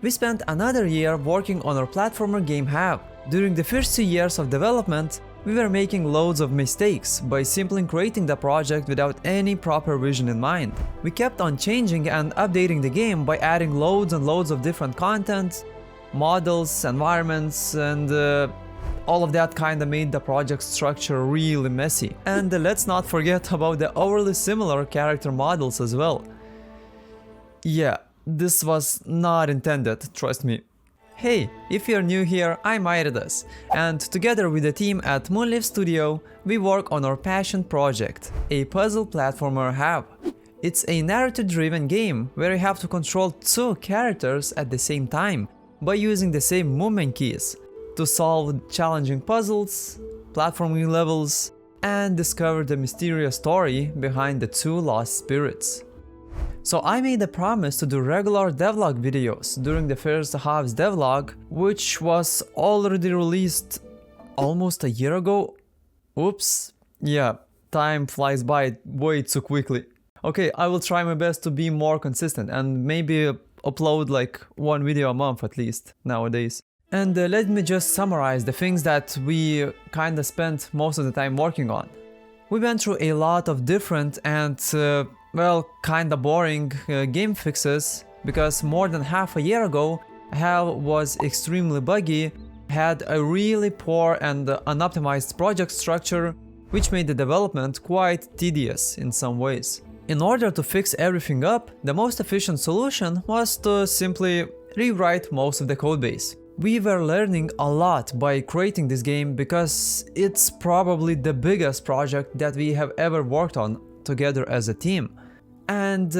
We spent another year working on our platformer game Halve. During the first 2 years of development, we were making loads of mistakes by simply creating the project without any proper vision in mind. We kept on changing and updating the game by adding loads and loads of different content, models, environments, and all of that kinda made the project structure really messy. And let's not forget about the overly similar character models as well. Yeah, this was not intended, trust me. Hey, if you're new here, I'm Iridas, and together with the team at Moonleaf Studio, we work on our passion project, a puzzle platformer Halve. It's a narrative-driven game where you have to control 2 characters at the same time by using the same movement keys to solve challenging puzzles, platforming levels, and discover the mysterious story behind the 2 lost spirits. So I made a promise to do regular devlog videos during the first Halve's devlog, which was already released almost a year ago. Oops. Yeah, time flies by way too quickly. Okay, I will try my best to be more consistent and maybe upload like 1 video a month at least nowadays. And let me just summarize the things that we kinda spent most of the time working on. We went through a lot of different and well, kinda boring game fixes, because more than half a year ago, Halve was extremely buggy, had a really poor and unoptimized project structure, which made the development quite tedious in some ways. In order to fix everything up, the most efficient solution was to simply rewrite most of the codebase. We were learning a lot by creating this game because it's probably the biggest project that we have ever worked on together as a team. And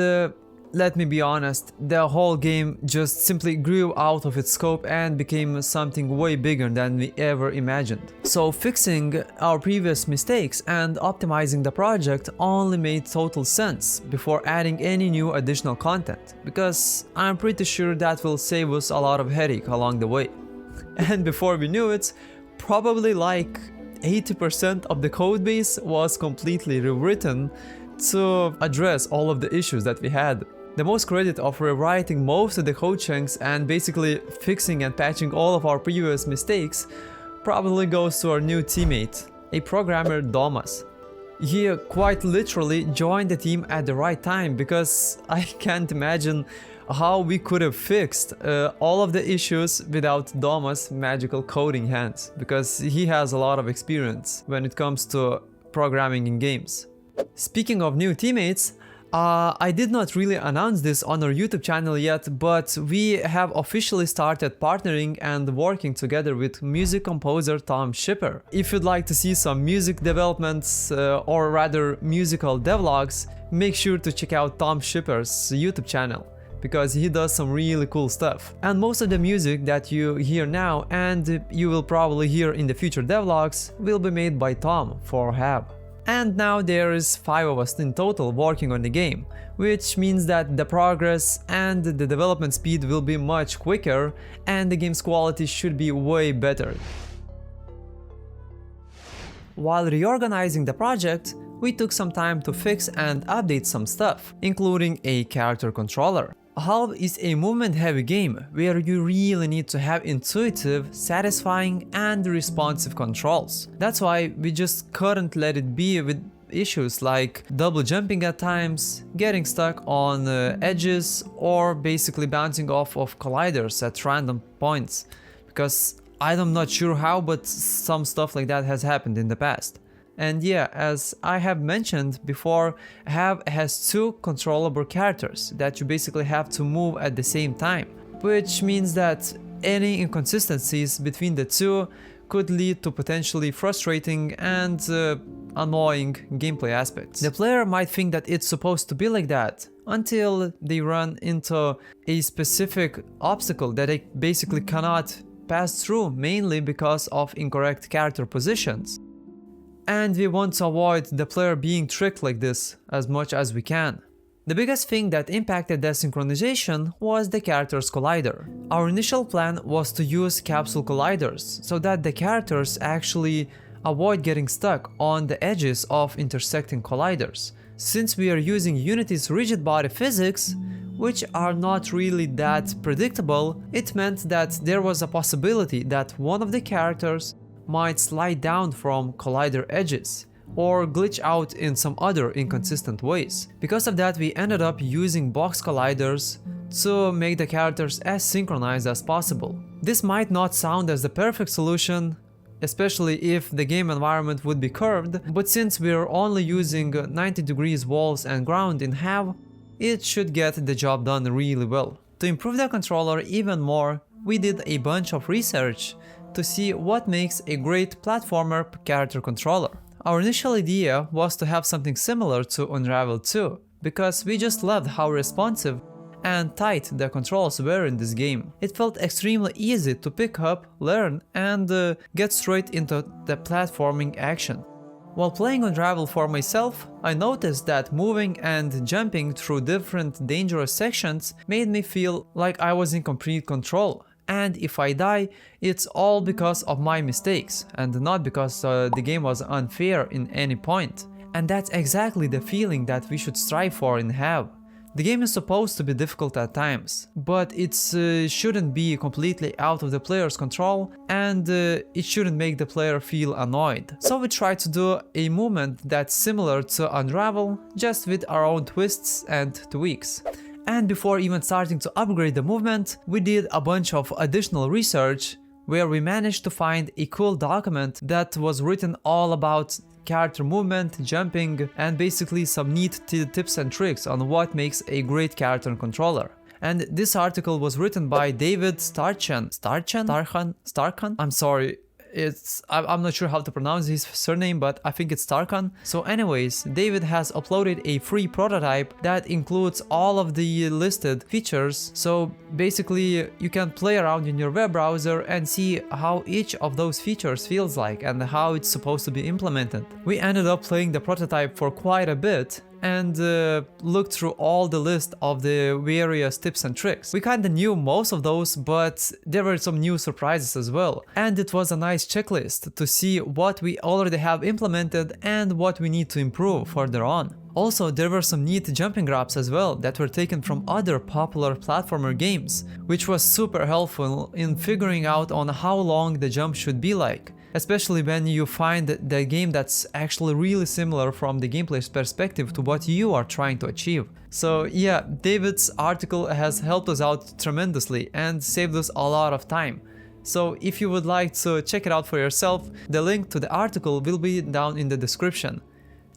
let me be honest, the whole game just simply grew out of its scope and became something way bigger than we ever imagined. So fixing our previous mistakes and optimizing the project only made total sense before adding any new additional content, because I'm pretty sure that will save us a lot of headache along the way. And before we knew it, probably like 80% of the codebase was completely rewritten to address all of the issues that we had. The most credit of rewriting most of the code chunks and basically fixing and patching all of our previous mistakes probably goes to our new teammate, a programmer Domas. He quite literally joined the team at the right time, because I can't imagine how we could have fixed all of the issues without Domas' magical coding hands, because he has a lot of experience when it comes to programming in games. Speaking of new teammates, I did not really announce this on our YouTube channel yet, but we have officially started partnering and working together with music composer Schipper. If you'd like to see some music developments, or rather musical devlogs, make sure to check out Schipper's YouTube channel, because he does some really cool stuff. And most of the music that you hear now and you will probably hear in the future devlogs will be made by Tom for Halve. And now there is 5 of us in total working on the game, which means that the progress and the development speed will be much quicker and the game's quality should be way better. While reorganizing the project, we took some time to fix and update some stuff, including a character controller. Halve is a movement-heavy game where you really need to have intuitive, satisfying, and responsive controls. That's why we just couldn't let it be with issues like double jumping at times, getting stuck on edges, or basically bouncing off of colliders at random points, because I'm not sure how, but some stuff like that has happened in the past. And yeah, as I have mentioned before, Halve has 2 controllable characters that you basically have to move at the same time, which means that any inconsistencies between the 2 could lead to potentially frustrating and annoying gameplay aspects. The player might think that it's supposed to be like that until they run into a specific obstacle that they basically cannot pass through, mainly because of incorrect character positions. And we want to avoid the player being tricked like this as much as we can. The biggest thing that impacted the synchronization was the characters collider. Our initial plan was to use capsule colliders so that the characters actually avoid getting stuck on the edges of intersecting colliders. Since we are using Unity's rigid body physics, which are not really that predictable, it meant that there was a possibility that one of the characters might slide down from collider edges or glitch out in some other inconsistent ways. Because of that, we ended up using box colliders to make the characters as synchronized as possible. This might not sound as the perfect solution, especially if the game environment would be curved, but since we're only using 90 degrees walls and ground in Halve, it should get the job done really well. To improve the controller even more, we did a bunch of research to see what makes a great platformer character controller. Our initial idea was to have something similar to Unravel 2, because we just loved how responsive and tight the controls were in this game. It felt extremely easy to pick up, learn, and get straight into the platforming action. While playing Unravel for myself, I noticed that moving and jumping through different dangerous sections made me feel like I was in complete control. And if I die, it's all because of my mistakes, and not because the game was unfair in any point. And that's exactly the feeling that we should strive for in Halve. The game is supposed to be difficult at times, but it shouldn't be completely out of the player's control, and it shouldn't make the player feel annoyed. So we tried to do a movement that's similar to Unravel, just with our own twists and tweaks. And before even starting to upgrade the movement, we did a bunch of additional research where we managed to find a cool document that was written all about character movement, jumping, and basically some neat tips and tricks on what makes a great character controller. And this article was written by David Starchan. I'm sorry. I'm not sure how to pronounce his surname, but I think it's Starkan. So anyways, David has uploaded a free prototype that includes all of the listed features. So basically you can play around in your web browser and see how each of those features feels like and how it's supposed to be implemented. We ended up playing the prototype for quite a bit and looked through all the list of the various tips and tricks. We kinda knew most of those, but there were some new surprises as well. And it was a nice checklist to see what we already have implemented and what we need to improve further on. Also, there were some neat jumping grabs as well that were taken from other popular platformer games, which was super helpful in figuring out on how long the jump should be like. Especially when you find the game that's actually really similar from the gameplay perspective to what you are trying to achieve. So yeah, David's article has helped us out tremendously and saved us a lot of time. So if you would like to check it out for yourself, the link to the article will be down in the description.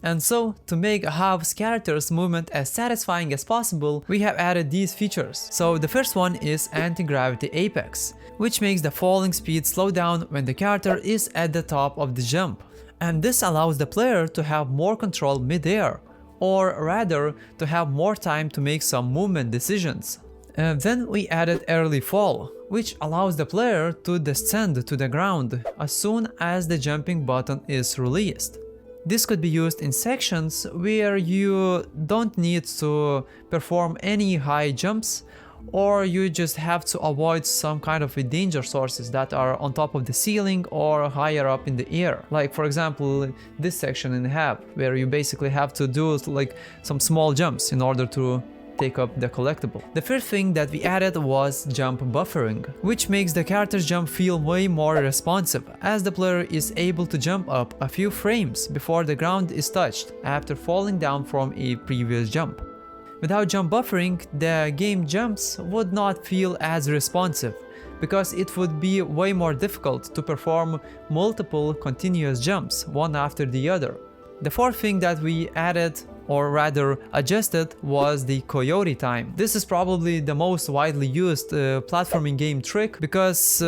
And so, to make Halve's character's movement as satisfying as possible, we have added these features. So the first one is Anti-Gravity Apex, which makes the falling speed slow down when the character is at the top of the jump. And this allows the player to have more control mid-air, or rather, to have more time to make some movement decisions. Then we added Early Fall, which allows the player to descend to the ground as soon as the jumping button is released. This could be used in sections where you don't need to perform any high jumps, or you just have to avoid some kind of danger sources that are on top of the ceiling or higher up in the air. Like for example, this section in Halve, where you basically have to do like some small jumps in order to take up the collectible. The first thing that we added was jump buffering, which makes the character's jump feel way more responsive, as the player is able to jump up a few frames before the ground is touched after falling down from a previous jump. Without jump buffering, the game jumps would not feel as responsive, because it would be way more difficult to perform multiple continuous jumps, one after the other. The fourth thing that we added, or rather adjusted, was the coyote time. This is probably the most widely used platforming game trick, because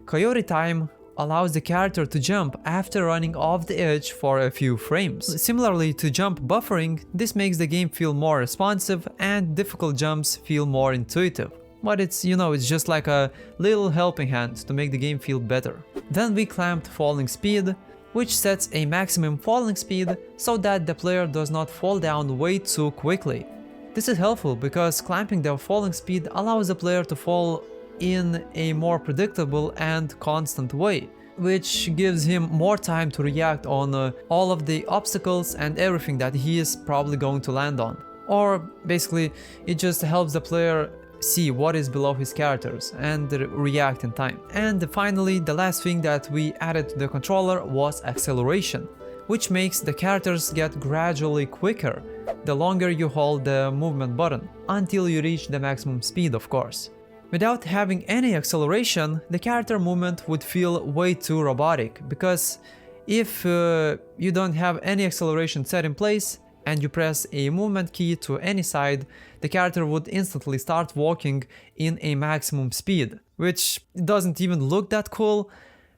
coyote time allows the character to jump after running off the edge for a few frames. Similarly to jump buffering, this makes the game feel more responsive and difficult jumps feel more intuitive. But it's, you know, it's just like a little helping hand to make the game feel better. Then we clamped falling speed, which sets a maximum falling speed so that the player does not fall down way too quickly. This is helpful because clamping the falling speed allows the player to fall in a more predictable and constant way, which gives him more time to react on all of the obstacles and everything that he is probably going to land on. or basically it just helps the player see what is below his characters and react in time. And finally, the last thing that we added to the controller was acceleration, which makes the characters get gradually quicker the longer you hold the movement button, until you reach the maximum speed, of course. Without having any acceleration, the character movement would feel way too robotic, because if you don't have any acceleration set in place and you press a movement key to any side, the character would instantly start walking in a maximum speed, which doesn't even look that cool,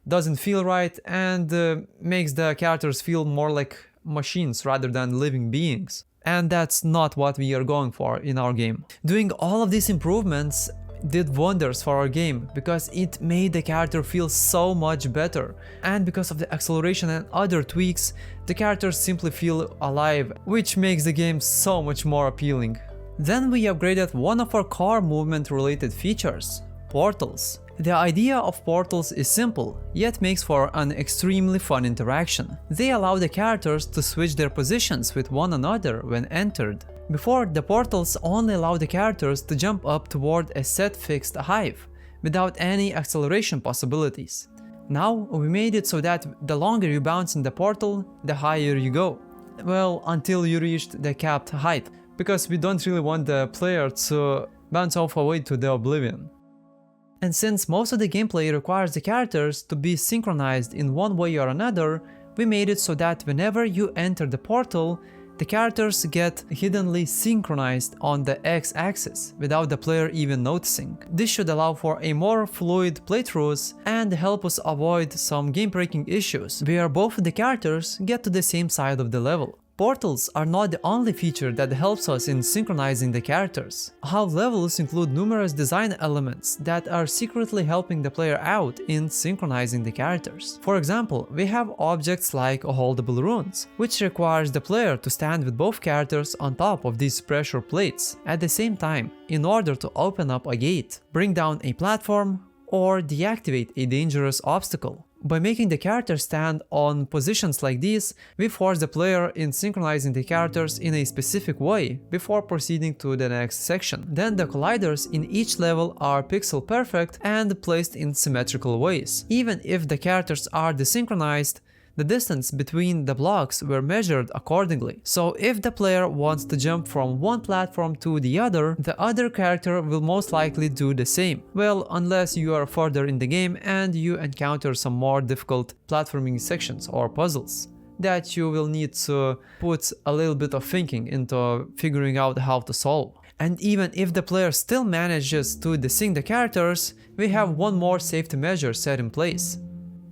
doesn't feel right, and makes the characters feel more like machines rather than living beings. And that's not what we are going for in our game. Doing all of these improvements did wonders for our game, because it made the character feel so much better, and because of the acceleration and other tweaks, the characters simply feel alive, which makes the game so much more appealing. Then we upgraded one of our core movement related features, portals. The idea of portals is simple, yet makes for an extremely fun interaction. They allow the characters to switch their positions with one another when entered. Before, the portals only allow the characters to jump up toward a set fixed height, without any acceleration possibilities. Now we made it so that the longer you bounce in the portal, the higher you go. Well, until you reached the capped height, because we don't really want the player to bounce off away to the oblivion. And since most of the gameplay requires the characters to be synchronized in one way or another, we made it so that whenever you enter the portal, the characters get hiddenly synchronized on the X-axis without the player even noticing. This should allow for a more fluid playthroughs and help us avoid some game-breaking issues where both of the characters get to the same side of the level. Portals are not the only feature that helps us in synchronizing the characters. Halve levels include numerous design elements that are secretly helping the player out in synchronizing the characters. For example, we have objects like holdable runes, which requires the player to stand with both characters on top of these pressure plates at the same time in order to open up a gate, bring down a platform, or deactivate a dangerous obstacle. By making the character stand on positions like these, we force the player in synchronizing the characters in a specific way before proceeding to the next section. Then the colliders in each level are pixel perfect and placed in symmetrical ways. Even if the characters are desynchronized, the distance between the blocks were measured accordingly. So if the player wants to jump from one platform to the other character will most likely do the same. Well, unless you are further in the game and you encounter some more difficult platforming sections or puzzles that you will need to put a little bit of thinking into figuring out how to solve. And even if the player still manages to desync the characters, we have one more safety measure set in place.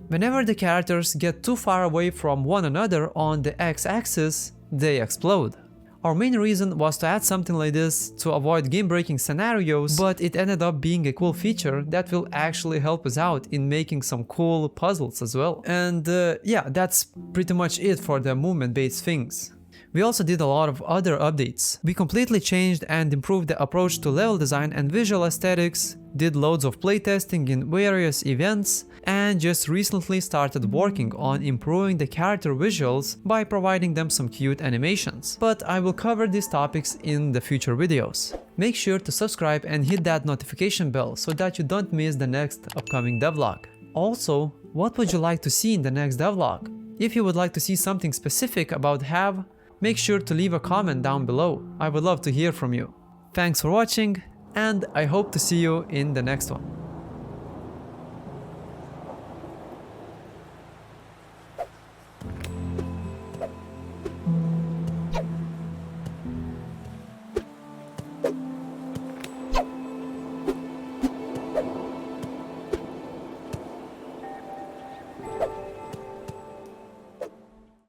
Whenever the characters get too far away from one another on the X-axis, they explode. Our main reason was to add something like this to avoid game-breaking scenarios, but it ended up being a cool feature that will actually help us out in making some cool puzzles as well. And yeah, that's pretty much it for the movement-based things. We also did a lot of other updates. We completely changed and improved the approach to level design and visual aesthetics, did loads of playtesting in various events, and just recently started working on improving the character visuals by providing them some cute animations. But I will cover these topics in the future videos. Make sure to subscribe and hit that notification bell so that you don't miss the next upcoming devlog. Also, what would you like to see in the next devlog? If you would like to see something specific about Halve, make sure to leave a comment down below. I would love to hear from you. Thanks for watching, and I hope to see you in the next one.